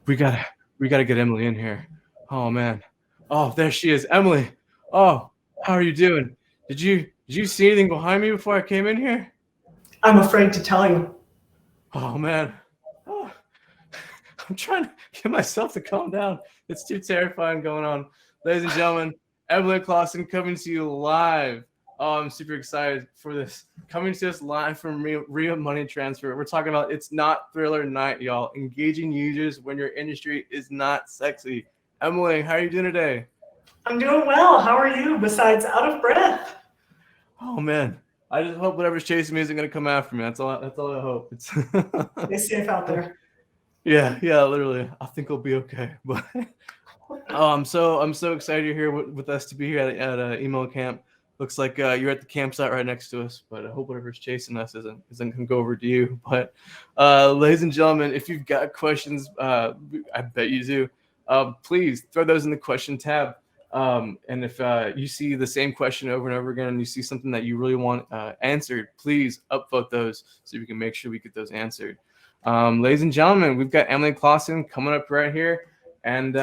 We gotta we gotta get Emily in here. Oh man. Oh, there she is. Emily. Oh, how are you doing? Did you see anything behind me before I came in here? I'm afraid to tell you. Oh man. Oh, I'm trying to get myself to calm down. It's too terrifying going on. Ladies and gentlemen, Emily Clausen coming to you live. Oh, I'm super excited for this. Coming to us live from Rio Money Transfer. We're talking about It's Not Thriller Night, y'all. Engaging users when your industry is not sexy. Emily, how are you doing today? I'm doing well. How are you? Besides, out of breath. Oh man, I just hope whatever's chasing me isn't gonna come after me. That's all. That's all I hope. It's Stay safe out there. yeah, literally. I think I'll be okay. But oh, I'm so excited you're here with us to be here at email camp. Looks like you're at the campsite right next to us, but I hope whatever's chasing us isn't gonna go over to you. But ladies and gentlemen, if you've got questions, I bet you do. Please throw those in the question tab. And if you see the same question over and over again, and you see something that you really want answered, please upvote those so we can make sure we get those answered. Ladies and gentlemen, we've got Emily Clausen coming up right here. And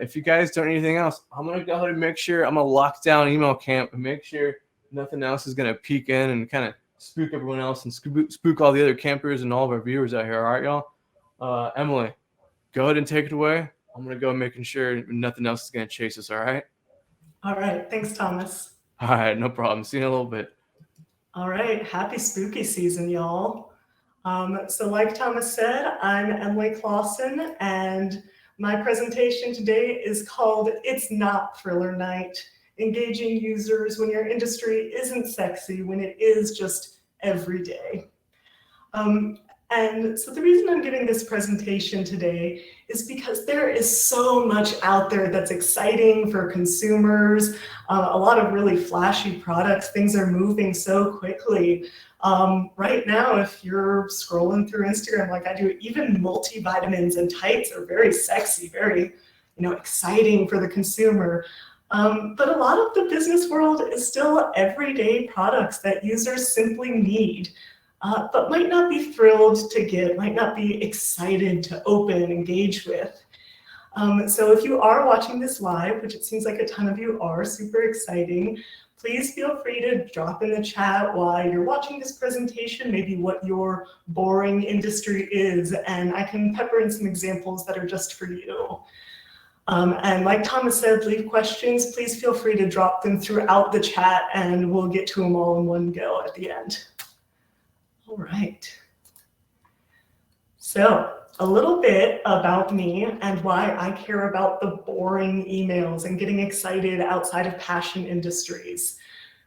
if you guys don't need anything else, I'm gonna go ahead and make sure I'm gonna lock down email camp and make sure nothing else is gonna peek in and kind of spook everyone else and spook all the other campers and all of our viewers out here. All right, y'all. Emily, go ahead and take it away. I'm gonna go making sure nothing else is gonna chase us. All right. All right. Thanks, Thomas. All right, no problem. See you in a little bit. All right. Happy spooky season, y'all. So, like Thomas said, I'm Emily Clausen, and my presentation today is called It's Not Thriller Night, engaging users when your industry isn't sexy, when it is just every day. Um, and so the reason I'm giving this presentation today is because there is so much out there that's exciting for consumers, a lot of really flashy products. Things are moving so quickly. Right now, if you're scrolling through Instagram like I do, even multivitamins and tights are very sexy, very exciting for the consumer. But a lot of the business world is still everyday products that users simply need, but might not be thrilled to get, might not be excited to open and engage with. So if you are watching this live, which it seems like a ton of you are, super exciting, please feel free to drop in the chat while you're watching this presentation, maybe what your boring industry is, and I can pepper in some examples that are just for you. And like Thomas said, leave questions. Please feel free to drop them throughout the chat, and we'll get to them all in one go at the end. All right. So a little bit about me and why I care about the boring emails and getting excited outside of passion industries.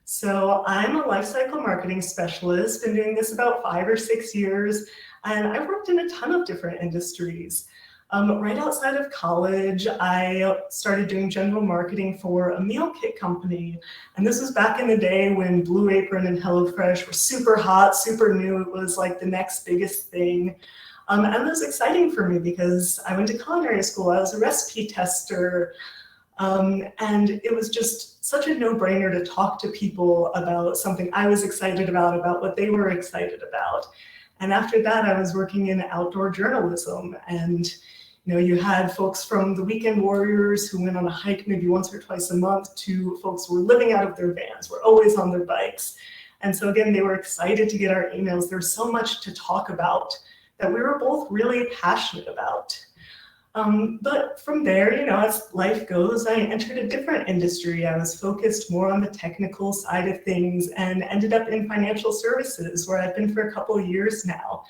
So I'm a lifecycle marketing specialist, been doing this about 5 or 6 years, and I've worked in a ton of different industries. Right outside of college, I started doing general marketing for a meal kit company. And this was back in the day when Blue Apron and HelloFresh were super hot, super new. It was like the next biggest thing. And it was exciting for me because I went to culinary school. I was a recipe tester. And it was just such a no-brainer to talk to people about something I was excited about what they were excited about. And after that, I was working in outdoor journalism, and you had folks from the weekend warriors who went on a hike maybe once or twice a month to folks who were living out of their vans, were always on their bikes. And so again, they were excited to get our emails. There's so much to talk about that we were both really passionate about. But from there, as life goes, I entered a different industry. I was focused more on the technical side of things and ended up in financial services, where I've been for a couple of years now.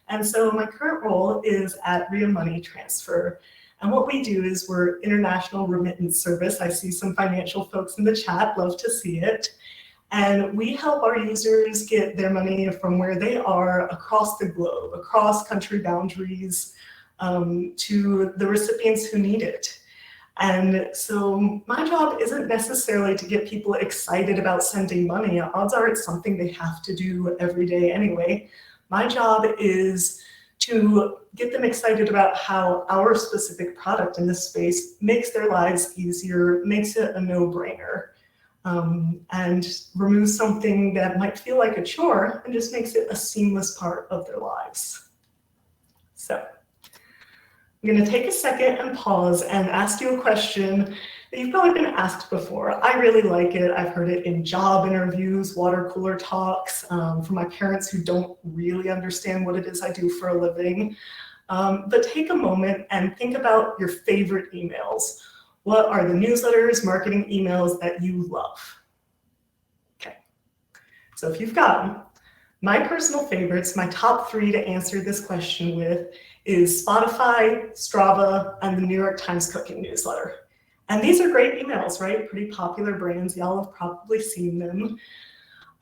And so my current role is at Rio Money Transfer. And what we do is we're international remittance service. I see some financial folks in the chat, love to see it. And we help our users get their money from where they are across the globe, across country boundaries, to the recipients who need it. And so my job isn't necessarily to get people excited about sending money. Odds are it's something they have to do every day anyway. My job is to get them excited about how our specific product in this space makes their lives easier, makes it a no-brainer, and removes something that might feel like a chore and just makes it a seamless part of their lives. So I'm going to take a second and pause and ask you a question that you've probably been asked before. I really like it. I've heard it in job interviews, water cooler talks, from my parents who don't really understand what it is I do for a living. But take a moment and think about your favorite emails. What are the newsletters, marketing emails that you love? Okay, so if you've got them, my personal favorites, my top 3 to answer this question with is Spotify, Strava, and the New York Times Cooking Newsletter. And these are great emails, right? Pretty popular brands. Y'all have probably seen them.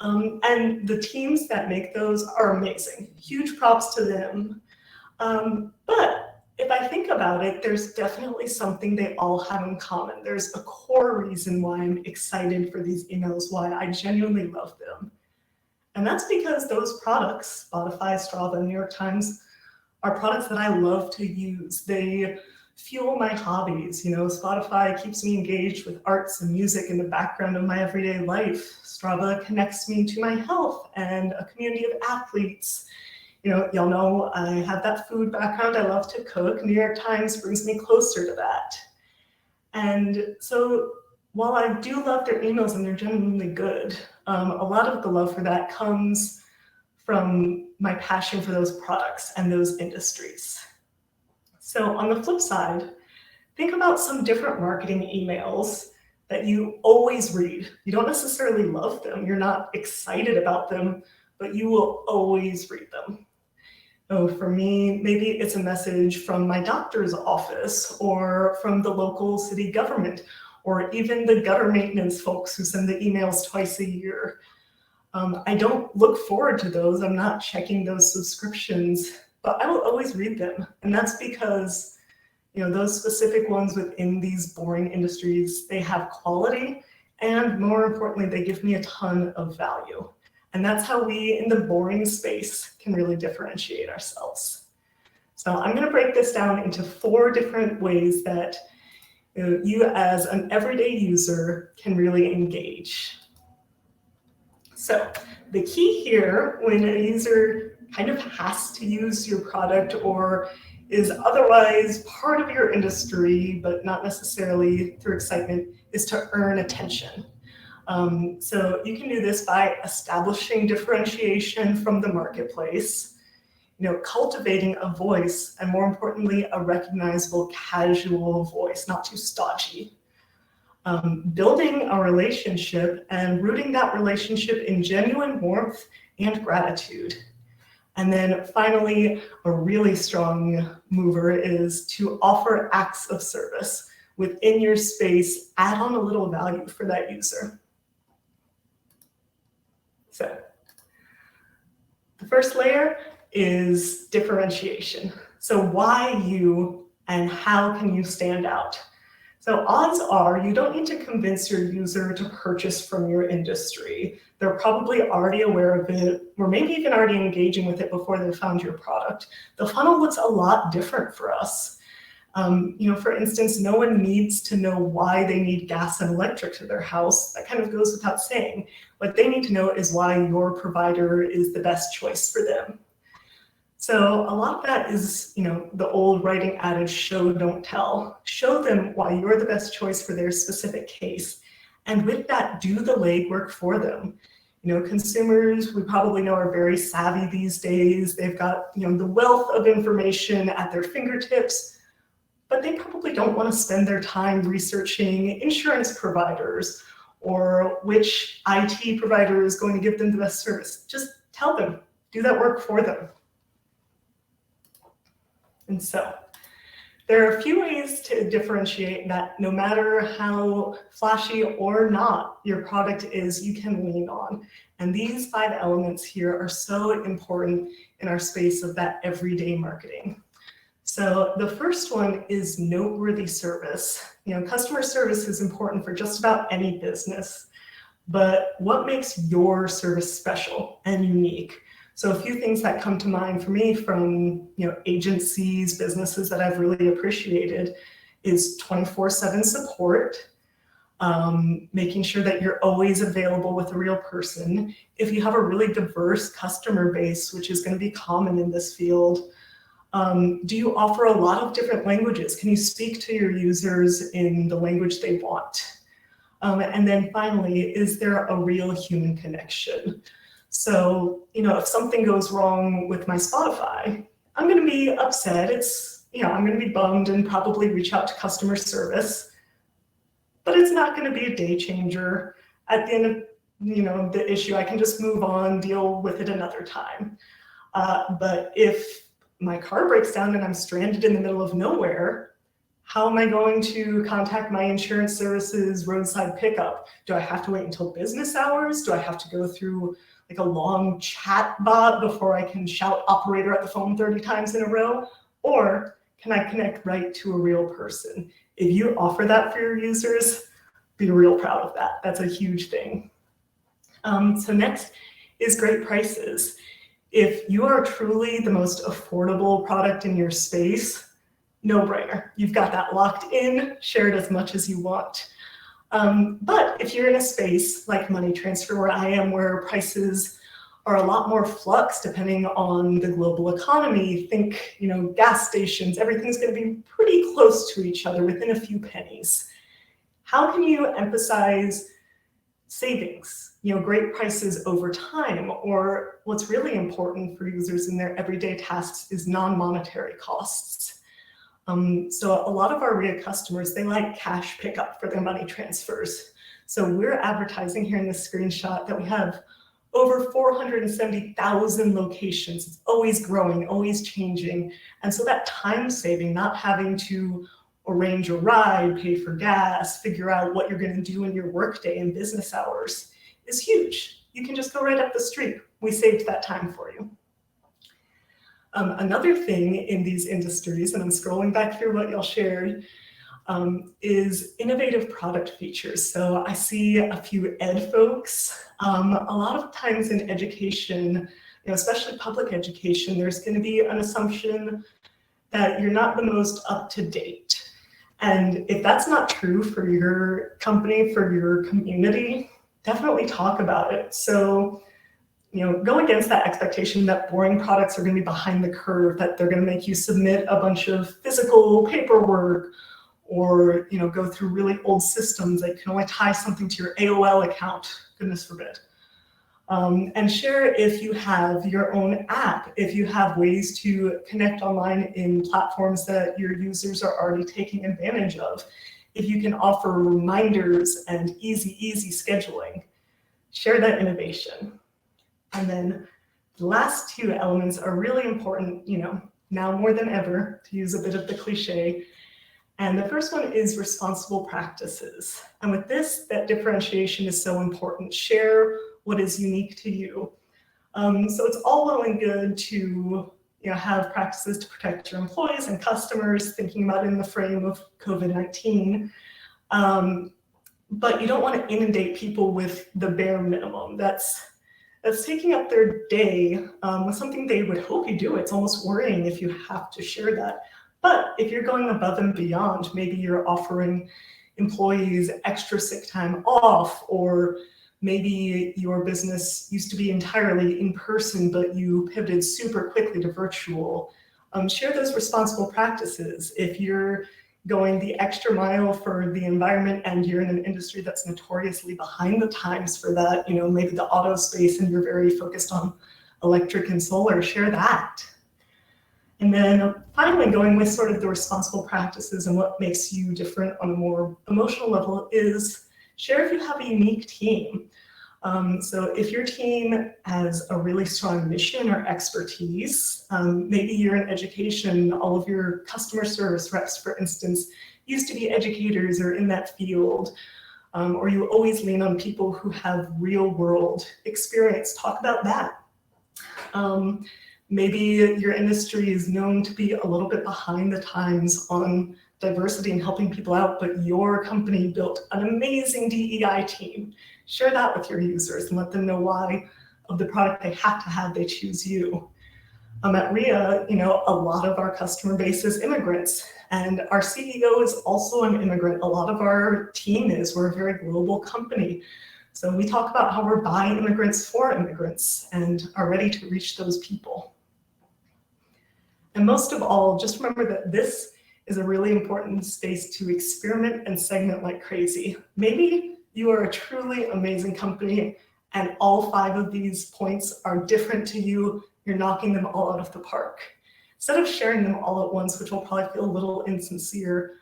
And the teams that make those are amazing. Huge props to them. But if I think about it, there's definitely something they all have in common. There's a core reason why I'm excited for these emails, why I genuinely love them. And that's because those products, Spotify, Strava, New York Times, are products that I love to use. They fuel my hobbies. You know, Spotify keeps me engaged with arts and music in the background of my everyday life. Strava connects me to my health and a community of athletes. You know, y'all know I have that food background. I love to cook. New York Times brings me closer to that. And so while I do love their emails and they're genuinely good, a lot of the love for that comes from my passion for those products and those industries. So on the flip side, think about some different marketing emails that you always read. You don't necessarily love them. You're not excited about them, but you will always read them. Oh, for me, maybe it's a message from my doctor's office or from the local city government, or even the gutter maintenance folks who send the emails twice a year. I don't look forward to those. I'm not checking those subscriptions, but I will always read them. And that's because, you know, those specific ones within these boring industries, they have quality, and more importantly, they give me a ton of value. And that's how we in the boring space can really differentiate ourselves. So I'm going to break this down into 4 different ways that you as an everyday user can really engage. So the key here, when a user kind of has to use your product or is otherwise part of your industry, but not necessarily through excitement, is to earn attention. So you can do this by establishing differentiation from the marketplace, you know, cultivating a voice, and more importantly, a recognizable casual voice, not too stodgy. Building a relationship and rooting that relationship in genuine warmth and gratitude. And then finally, a really strong mover is to offer acts of service within your space, add on a little value for that user. So the first layer is differentiation. So why you and how can you stand out? So odds are you don't need to convince your user to purchase from your industry. They're probably already aware of it, or maybe even already engaging with it before they found your product. The funnel looks a lot different for us. You know, for instance, no one needs to know why they need gas and electric to their house. That kind of goes without saying. What they need to know is why your provider is the best choice for them. So a lot of that is, you know, the old writing adage, show, don't tell. Show them why you're the best choice for their specific case. And with that, do the legwork for them. You know, consumers, we probably know, are very savvy these days. They've got, you know, the wealth of information at their fingertips, but they probably don't want to spend their time researching insurance providers or which IT provider is going to give them the best service. Just tell them, do that work for them. And so there are a few ways to differentiate that no matter how flashy or not your product is, you can lean on. And these 5 elements here are so important in our space of that everyday marketing. So the first one is noteworthy service. You know, customer service is important for just about any business, but what makes your service special and unique? So a few things that come to mind for me from, you know, agencies, businesses that I've really appreciated is 24/7 support, making sure that you're always available with a real person. If you have a really diverse customer base, which is going to be common in this field, Do you offer a lot of different languages? Can you speak to your users in the language they want? And then finally, is there a real human connection? So, if something goes wrong with my Spotify, I'm going to be upset. I'm going to be bummed and probably reach out to customer service, but it's not going to be a day changer. At the end of, the issue, I can just move on, deal with it another time. But if my car breaks down and I'm stranded in the middle of nowhere, how am I going to contact my insurance services roadside pickup? Do I have to wait until business hours? Do I have to go through like a long chat bot before I can shout operator at the phone 30 times in a row? Or can I connect right to a real person? If you offer that for your users, be real proud of that. That's a huge thing. So next is great prices. If you are truly the most affordable product in your space, no brainer. You've got that locked in, share it as much as you want. But if you're in a space like money transfer where I am, where prices are a lot more flux depending on the global economy, think, gas stations, everything's going to be pretty close to each other within a few pennies. How can you emphasize savings, great prices over time? Or what's really important for users in their everyday tasks is non-monetary costs. So a lot of our RIA customers, they like cash pickup for their money transfers. So we're advertising here in this screenshot that we have over 470,000 locations. It's always growing, always changing. And so that time saving, not having to arrange a ride, pay for gas, figure out what you're going to do in your workday and business hours is huge. You can just go right up the street. We saved that time for you. Another thing in these industries, and I'm scrolling back through what y'all shared, is innovative product features. So I see a few ed folks. A lot of times in education, especially public education, there's going to be an assumption that you're not the most up to date. And if that's not true for your company, for your community, definitely talk about it. So go against that expectation that boring products are going to be behind the curve, that they're going to make you submit a bunch of physical paperwork or, go through really old systems that can only tie something to your AOL account, goodness forbid. And share if you have your own app, if you have ways to connect online in platforms that your users are already taking advantage of, if you can offer reminders and easy scheduling, share that innovation. And then the last two elements are really important, now more than ever, to use a bit of the cliche. And the first one is responsible practices. And with this, that differentiation is so important. Share what is unique to you. So it's all well and good to have practices to protect your employees and customers, thinking about it in the frame of COVID-19. But you don't want to inundate people with the bare minimum. That's taking up their day with something they would hope you do. It's almost worrying if you have to share that. But if you're going above and beyond, maybe you're offering employees extra sick time off, or maybe your business used to be entirely in person, but you pivoted super quickly to virtual. Share those responsible practices. If you're going the extra mile for the environment and you're in an industry that's notoriously behind the times for that, maybe the auto space, and you're very focused on electric and solar, share that. And then finally, going with sort of the responsible practices and what makes you different on a more emotional level is share if you have a unique team. So if your team has a really strong mission or expertise, maybe you're in education, all of your customer service reps, for instance, used to be educators or in that field, or you always lean on people who have real world experience, talk about that. Maybe your industry is known to be a little bit behind the times on diversity and helping people out, but your company built an amazing DEI team. Share that with your users and let them know why of the product they have to have, they choose you. At RIA, a lot of our customer base is immigrants, and our CEO is also an immigrant. A lot of our team is. We're a very global company. So we talk about how we're by immigrants for immigrants and are ready to reach those people. And most of all, just remember that this is a really important space to experiment and segment like crazy. Maybe you are a truly amazing company and all 5 of these points are different to you. You're knocking them all out of the park. Instead of sharing them all at once, which will probably feel a little insincere,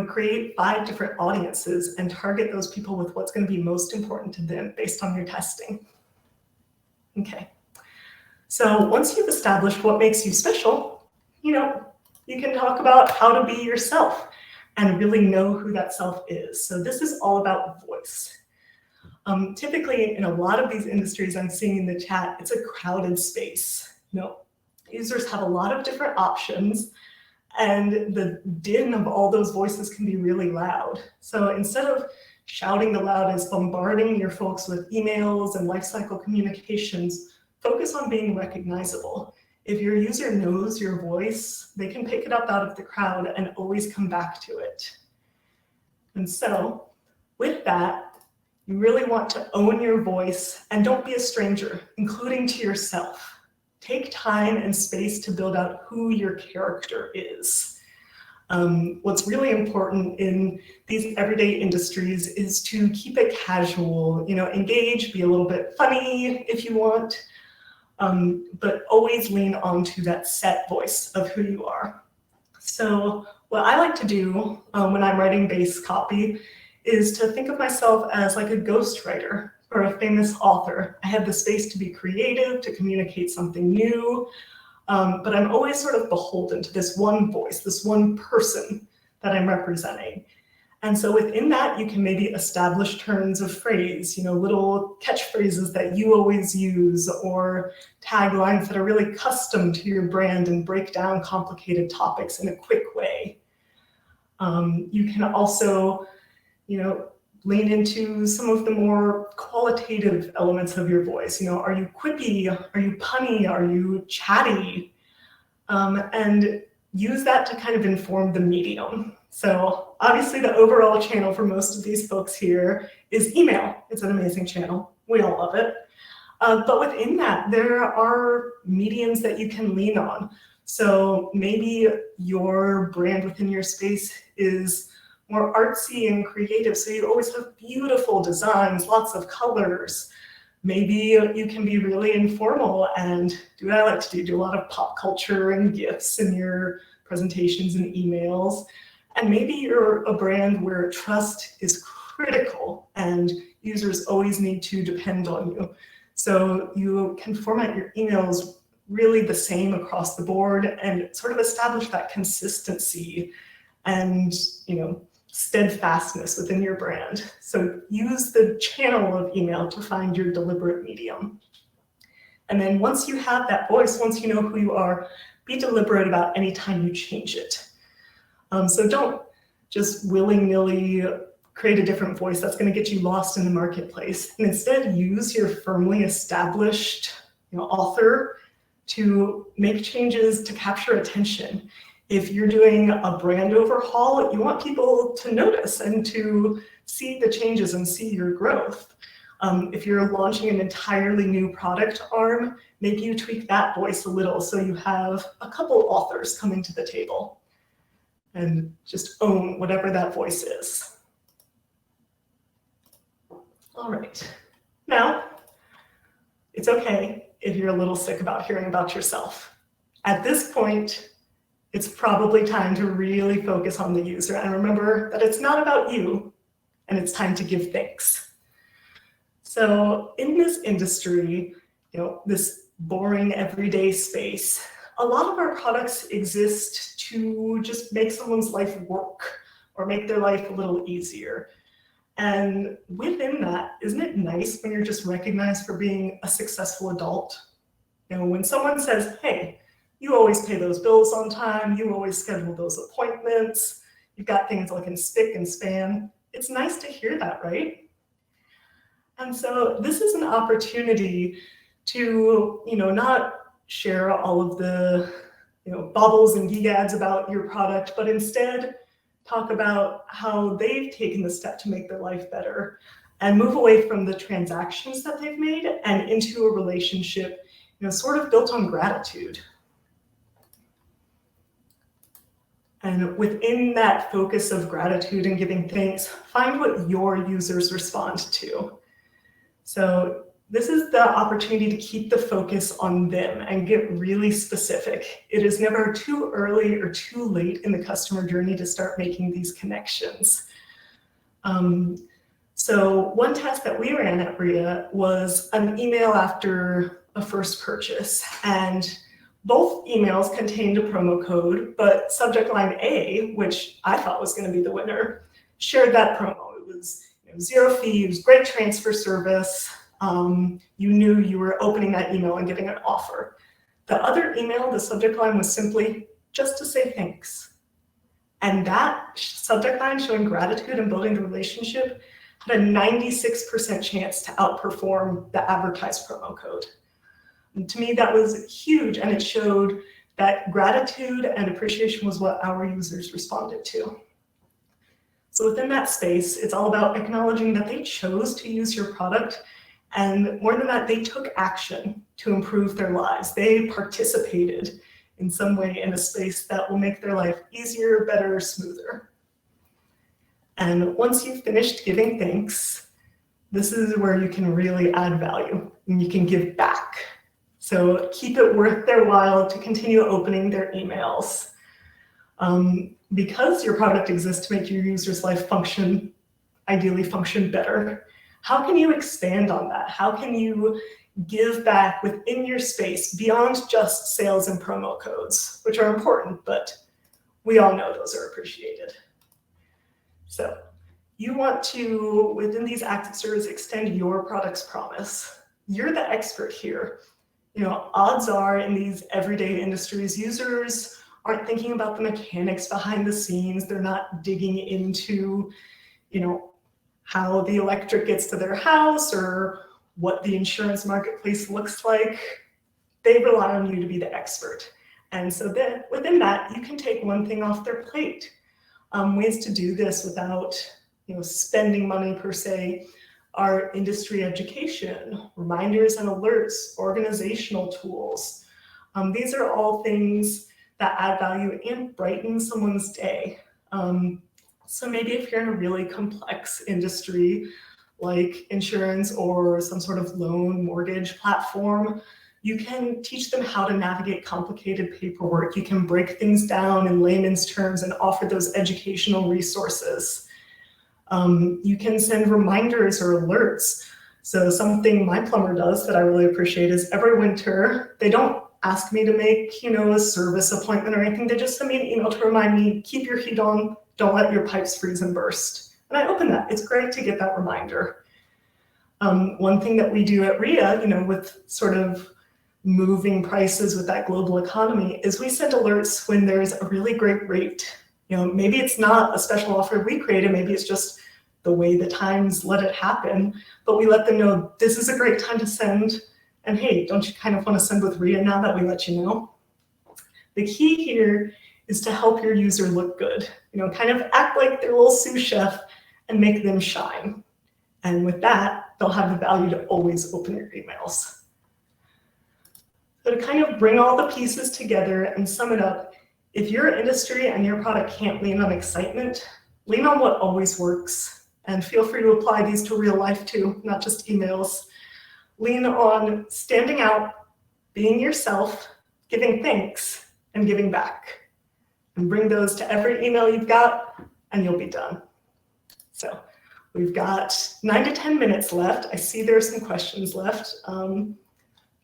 create 5 different audiences and target those people with what's going to be most important to them based on your testing. Okay. So once you've established what makes you special, you can talk about how to be yourself and really know who that self is. So this is all about voice. Typically, in a lot of these industries I'm seeing in the chat, it's a crowded space. Users have a lot of different options, and the din of all those voices can be really loud. So instead of shouting the loudest, bombarding your folks with emails and lifecycle communications, focus on being recognizable. If your user knows your voice, they can pick it up out of the crowd and always come back to it. And so with that, you really want to own your voice and don't be a stranger, including to yourself. Take time and space to build out who your character is. What's really important in these everyday industries is to keep it casual, engage, be a little bit funny if you want, but always lean onto that set voice of who you are. So what I like to do when I'm writing base copy is to think of myself as like a ghostwriter or a famous author. I have the space to be creative, to communicate something new, but I'm always sort of beholden to this one voice, this one person that I'm representing. And so within that, you can maybe establish turns of phrase, little catchphrases that you always use, or taglines that are really custom to your brand and break down complicated topics in a quick way. You can also, lean into some of the more qualitative elements of your voice. Are you quippy? Are you punny? Are you chatty? And use that to kind of inform the medium. So obviously the overall channel for most of these folks here is email. It's an amazing channel. We all love it. But within that, there are mediums that you can lean on. So maybe your brand within your space is more artsy and creative. So you always have beautiful designs, lots of colors. Maybe you can be really informal and do what I like to do a lot of pop culture and GIFs in your presentations and emails. And maybe you're a brand where trust is critical and users always need to depend on you. So you can format your emails really the same across the board and sort of establish that consistency and, steadfastness within your brand. So use the channel of email to find your deliberate medium. And then once you have that voice, once you know who you are, be deliberate about any time you change it. So don't just willy-nilly create a different voice that's going to get you lost in the marketplace. And instead use your firmly established author to make changes to capture attention. If you're doing a brand overhaul, you want people to notice and to see the changes and see your growth. If you're launching an entirely new product arm, maybe you tweak that voice a little so you have a couple authors coming to the table, and just own whatever that voice is. All right. Now, it's okay if you're a little sick about hearing about yourself. At this point, it's probably time to really focus on the user and remember that it's not about you, and it's time to give thanks. So in this industry, this boring everyday space, a lot of our products exist to just make someone's life work or make their life a little easier. And within that, isn't it nice when you're just recognized for being a successful adult? When someone says, hey, you always pay those bills on time, you always schedule those appointments, you've got things like in spick and span, it's nice to hear that, right? And so this is an opportunity to, not share all of the, baubles and gigads about your product, but instead talk about how they've taken the step to make their life better and move away from the transactions that they've made and into a relationship, sort of built on gratitude. And within that focus of gratitude and giving thanks, find what your users respond to. So this is the opportunity to keep the focus on them and get really specific. It is never too early or too late in the customer journey to start making these connections. So one test that we ran at RIA was an email after a first purchase, and both emails contained a promo code, but subject line A, which I thought was going to be the winner, shared that promo. It was zero fee, it was great transfer service. You knew you were opening that email and getting an offer. The other email, the subject line was simply just to say thanks. And that subject line showing gratitude and building the relationship had a 96% chance to outperform the advertised promo code. And to me, that was huge, and it showed that gratitude and appreciation was what our users responded to. So within that space, it's all about acknowledging that they chose to use your product, and more than that, they took action to improve their lives. They participated in some way in a space that will make their life easier, better, smoother. And once you've finished giving thanks, this is where you can really add value and you can give back. So keep it worth their while to continue opening their emails. Because your product exists to make your user's life ideally function better, how can you expand on that? How can you give back within your space beyond just sales and promo codes, which are important, but we all know those are appreciated. So you want to, within these acts of service, extend your product's promise. You're the expert here. Odds are in these everyday industries, users aren't thinking about the mechanics behind the scenes. They're not digging into, how the electric gets to their house or what the insurance marketplace looks like. They rely on you to be the expert. And so then within that, you can take one thing off their plate. Ways to do this without, spending money per se are industry education, reminders and alerts, organizational tools. These are all things that add value and brighten someone's day. So maybe if you're in a really complex industry like insurance or some sort of loan mortgage platform, you can teach them how to navigate complicated paperwork. You can break things down in layman's terms and offer those educational resources. You can send reminders or alerts. So something my plumber does that I really appreciate is every winter, they don't ask me to make, a service appointment or anything. They just send me an email to remind me, keep your heat on, don't let your pipes freeze and burst. And I open that. It's great to get that reminder. One thing that we do at RIA, with sort of moving prices with that global economy, is we send alerts when there's a really great rate. Maybe it's not a special offer we created, maybe it's just the way the times let it happen, but we let them know this is a great time to send, and hey, don't you kind of want to send with RIA now that we let you know? The key here is to help your user look good, kind of act like their little sous chef and make them shine. And with that, they'll have the value to always open your emails. So to kind of bring all the pieces together and sum it up, if your industry and your product can't lean on excitement, lean on what always works. And feel free to apply these to real life too, not just emails. Lean on standing out, being yourself, giving thanks, and giving back. And bring those to every email you've got, and you'll be done. So we've got 9 to 10 minutes left. I see there are some questions left,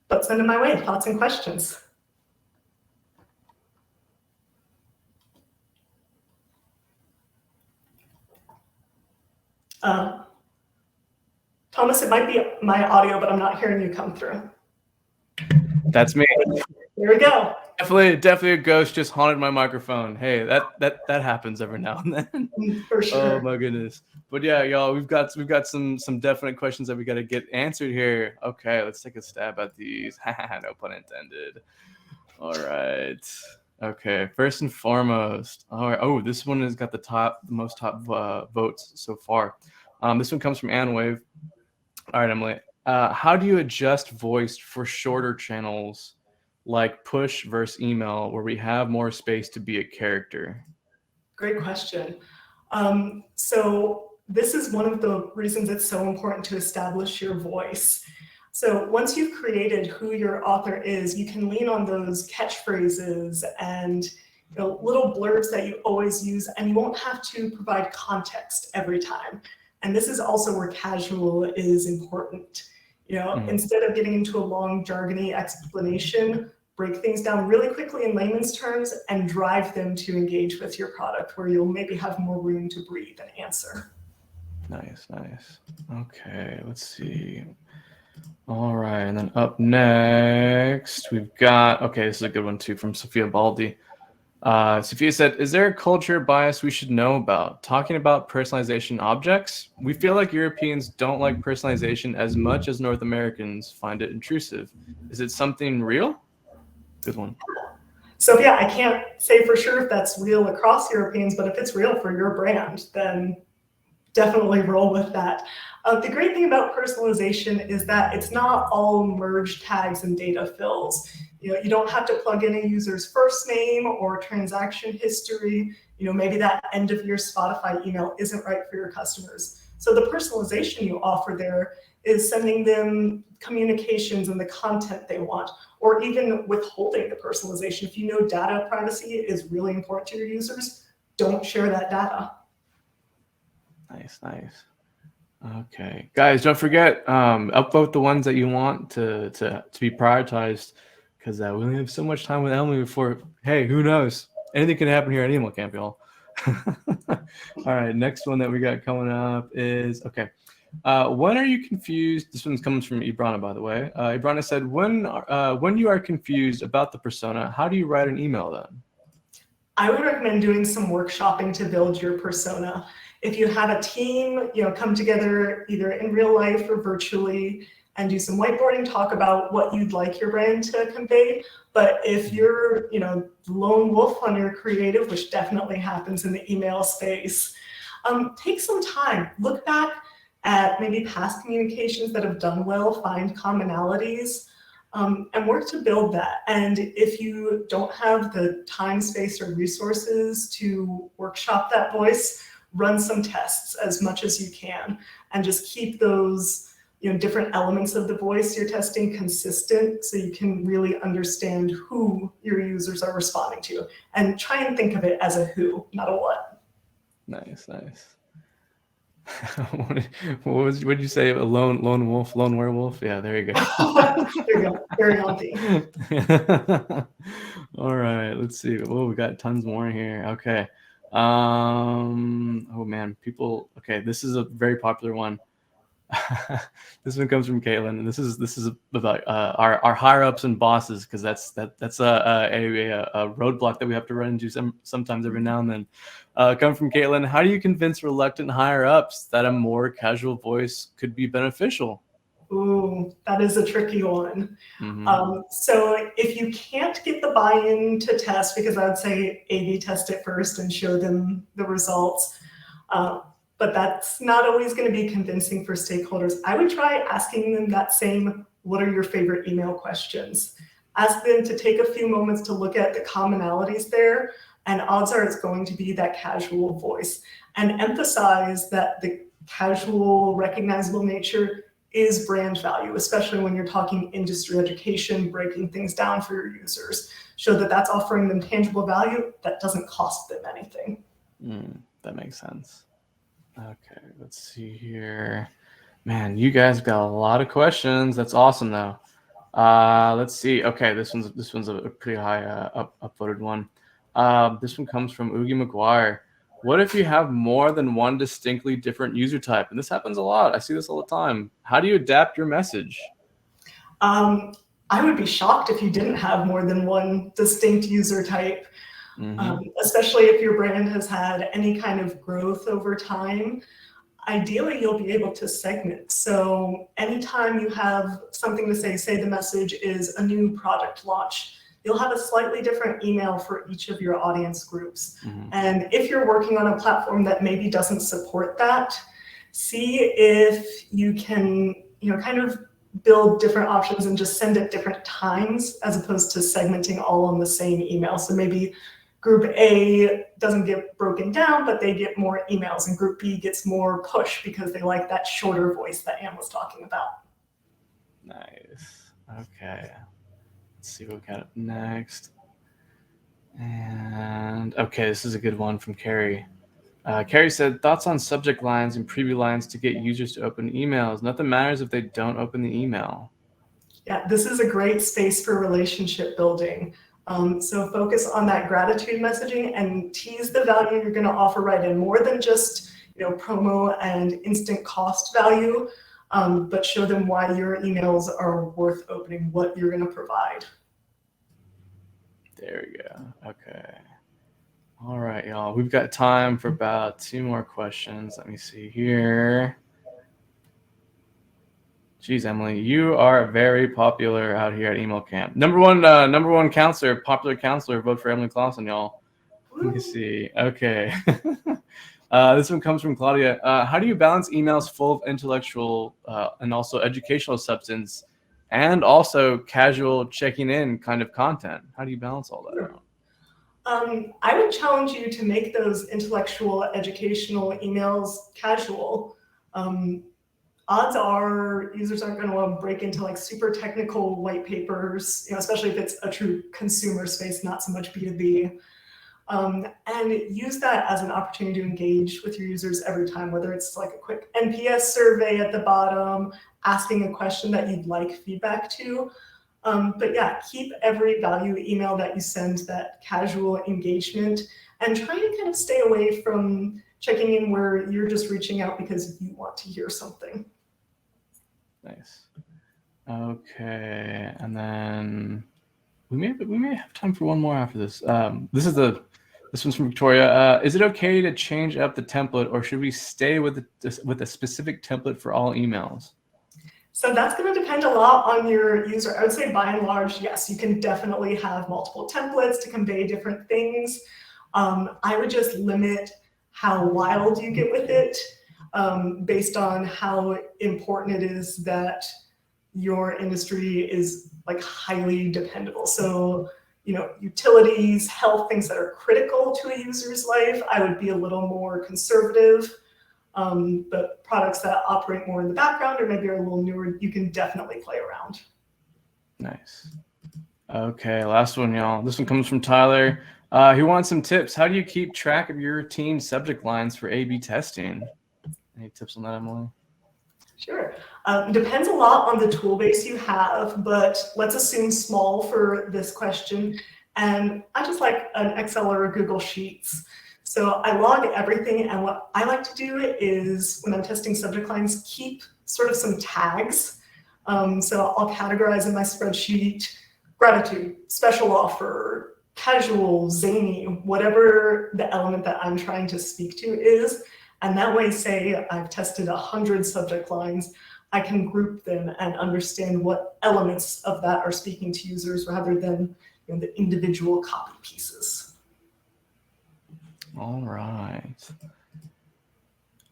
but send them my way, thoughts and questions. Thomas, it might be my audio, but I'm not hearing you come through. That's me. There we go. Definitely a ghost just haunted my microphone. Hey, that happens every now and then. For sure. Oh my goodness. But yeah, y'all, we've got some definite questions that we got to get answered here. Okay, let's take a stab at these. No pun intended. All right. Okay, first and foremost. All right. Oh, this one has got the most top votes so far. This one comes from Ann Wave. All right, Emily. How do you adjust voice for shorter channels like push versus email where we have more space to be a character? Great question. So this is one of the reasons it's so important to establish your voice. So once you've created who your author is, you can lean on those catchphrases and little blurbs that you always use, and you won't have to provide context every time. And this is also where casual is important. Instead of getting into a long jargony explanation, break things down really quickly in layman's terms and drive them to engage with your product, where you'll maybe have more room to breathe and answer. Nice. Okay, let's see. All right, and then up next, we've got, okay, this is a good one too, from Sophia Baldi. Sophia said, is there a culture bias we should know about? Talking about personalization objects, we feel like Europeans don't like personalization as much as North Americans find it intrusive. Is it something real? Good one. So yeah, I can't say for sure if that's real across Europeans, but if it's real for your brand, then definitely roll with that. The great thing about personalization is that it's not all merge tags and data fills. You don't have to plug in a user's first name or transaction history. Maybe that end of year Spotify email isn't right for your customers. So the personalization you offer there is sending them communications and the content they want, or even withholding the personalization. If you know data privacy is really important to your users, don't share that data. Nice. Okay, guys, don't forget, upvote the ones that you want to be prioritized, because we only have so much time with Emily before. Hey, who knows? Anything can happen here at Email Camp, y'all. All right, next one that we got coming up is, okay. When are you confused? This one comes from Ibrana, by the way. Ibrana said, when you are confused about the persona, how do you write an email then? I would recommend doing some workshopping to build your persona. If you have a team, come together either in real life or virtually and do some whiteboarding, talk about what you'd like your brand to convey. But if you're, lone wolf on your creative, which definitely happens in the email space, take some time, look back at maybe past communications that have done well, find commonalities, and work to build that. And if you don't have the time, space, or resources to workshop that voice, run some tests as much as you can, and just keep those different elements of the voice you're testing consistent, so you can really understand who your users are responding to, and try and think of it as a who, not a what. Nice. What did you say? A lone wolf, lone werewolf? Yeah, there you go. There you go. Very healthy. All right, let's see. Oh, we got tons more here. Okay. Oh man, people. Okay, this is a very popular one. This one comes from Caitlin, and this is about our higher ups and bosses, because that's a roadblock that we have to run into sometimes every now and then. Come from Caitlin. How do you convince reluctant higher ups that a more casual voice could be beneficial? Ooh, that is a tricky one. Mm-hmm. So if you can't get the buy-in to test, because I would say A/B test it first and show them the results. But that's not always going to be convincing for stakeholders. I would try asking them that same, what are your favorite email questions? Ask them to take a few moments to look at the commonalities there, and odds are it's going to be that casual voice. And emphasize that the casual, recognizable nature is brand value, especially when you're talking industry education, breaking things down for your users. Show that that's offering them tangible value that doesn't cost them anything. That makes sense. Okay, let's see here. Man, you guys got a lot of questions. That's awesome, though. Let's see. Okay, this one's a pretty high upvoted one. This one comes from Oogie McGuire. What if you have more than one distinctly different user type? And this happens a lot. I see this all the time. How do you adapt your message? I would be shocked if you didn't have more than one distinct user type. Especially if your brand has had any kind of growth over time. Ideally, you'll be able to segment. So anytime you have something to say the message is a new product launch, you'll have a slightly different email for each of your audience groups. And if you're working on a platform that maybe doesn't support that, see if you can, kind of build different options and just send at different times, as opposed to segmenting all on the same email. So maybe Group A doesn't get broken down, but they get more emails, and Group B gets more push because they like that shorter voice that Anne was talking about. Nice. Okay. Let's see what we got up next. And okay, this is a good one from Carrie. Carrie said, thoughts on subject lines and preview lines to get users to open emails. Nothing matters if they don't open the email. Yeah, this is a great space for relationship building. So focus on that gratitude messaging and tease the value you're going to offer right in, more than just promo and instant cost value, but show them why your emails are worth opening, what you're going to provide. There we go. Okay. All right, y'all. We've got time for about 2 more questions. Let me see here. Geez, Emily, you are very popular out here at Email Camp. Number one counselor, popular counselor. Vote for Emily Clausen, y'all. Let me see. Okay. This one comes from Claudia. How do you balance emails full of intellectual and also educational substance and also casual checking in kind of content? How do you balance all that out? I would challenge you to make those intellectual, educational emails casual. Odds are users aren't going to want to break into like super technical white papers, especially if it's a true consumer space, not so much B2B. And use that as an opportunity to engage with your users every time, whether it's like a quick NPS survey at the bottom, asking a question that you'd like feedback to. But yeah, keep every value email that you send that casual engagement, and try to kind of stay away from checking in where you're just reaching out because you want to hear something. Nice. Okay, and then we may have time for one more after this. This one's from Victoria. Is it okay to change up the template, or should we stay with a specific template for all emails? So that's going to depend a lot on your user. I would say by and large, yes, you can definitely have multiple templates to convey different things. I would just limit how wild you get with it based on how important it is that your industry is like highly dependable. So, utilities, health, things that are critical to a user's life, I would be a little more conservative. But products that operate more in the background or maybe are a little newer, you can definitely play around. Nice. Okay, last one, y'all. This one comes from Tyler. He wants some tips. How do you keep track of your team's subject lines for A/B testing? Any tips on that, Emily? Sure. Depends a lot on the tool base you have, but let's assume small for this question. And I just like an Excel or a Google Sheets. So I log everything, and what I like to do is, when I'm testing subject lines, keep sort of some tags. So I'll categorize in my spreadsheet: gratitude, special offer, casual, zany, whatever the element that I'm trying to speak to is. And that way, say I've tested 100 subject lines, I can group them and understand what elements of that are speaking to users rather than the individual copy pieces. All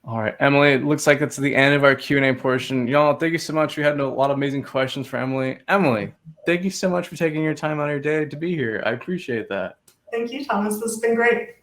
right, Emily, it looks like that's the end of our Q&A portion. Y'all, thank you so much. We had a lot of amazing questions for Emily. Emily, thank you so much for taking your time out of your day to be here. I appreciate that. Thank you, Thomas. This has been great.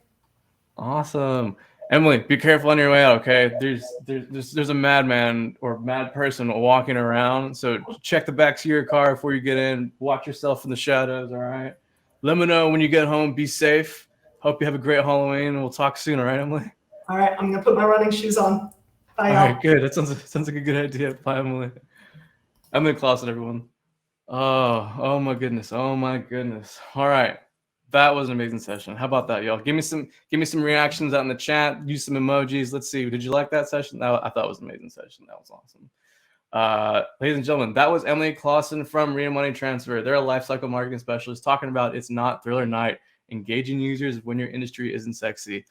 Awesome. Emily, be careful on your way out, okay? There's a madman or mad person walking around, so check the backs of your car before you get in. Watch yourself in the shadows, all right? Let me know when you get home. Be safe. Hope you have a great Halloween, and we'll talk soon, all right, Emily? All right, I'm gonna put my running shoes on. Bye, all y'all. Right, good. That sounds like a good idea. Bye, Emily. Emily Clausen, everyone. Oh my goodness. Oh my goodness. All right. That was an amazing session. How about that, y'all? Give me some reactions out in the chat. Use some emojis. Let's see. Did you like that session? I thought it was an amazing session. That was awesome. Ladies and gentlemen, that was Emily Clausen from Real Money Transfer. They're a lifecycle marketing specialist talking about It's Not Thriller Night, engaging users when your industry isn't sexy.